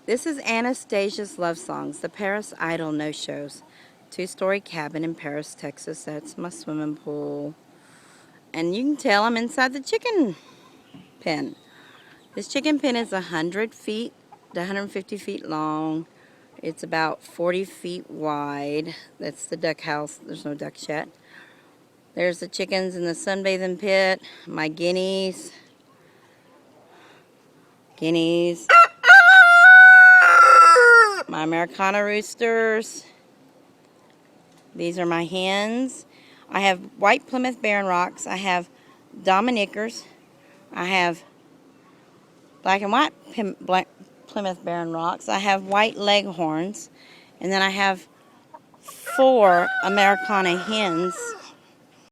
This is Anastasia's Love Songs, the Paris Idol no-shows. Two-story cabin in Paris, Texas. That's my swimming pool. And you can tell I'm inside the chicken pen. This chicken pen is 100 feet to 150 feet long. It's about 40 feet wide. That's the duck house. There's no ducks yet. There's the chickens in the sunbathing pit. My guineas. My Americana roosters. These are my hens. I have white Plymouth Barren Rocks. I have Dominickers. I have black and white Plymouth Barren Rocks. I have white Leghorns. And then I have 4 Americana hens.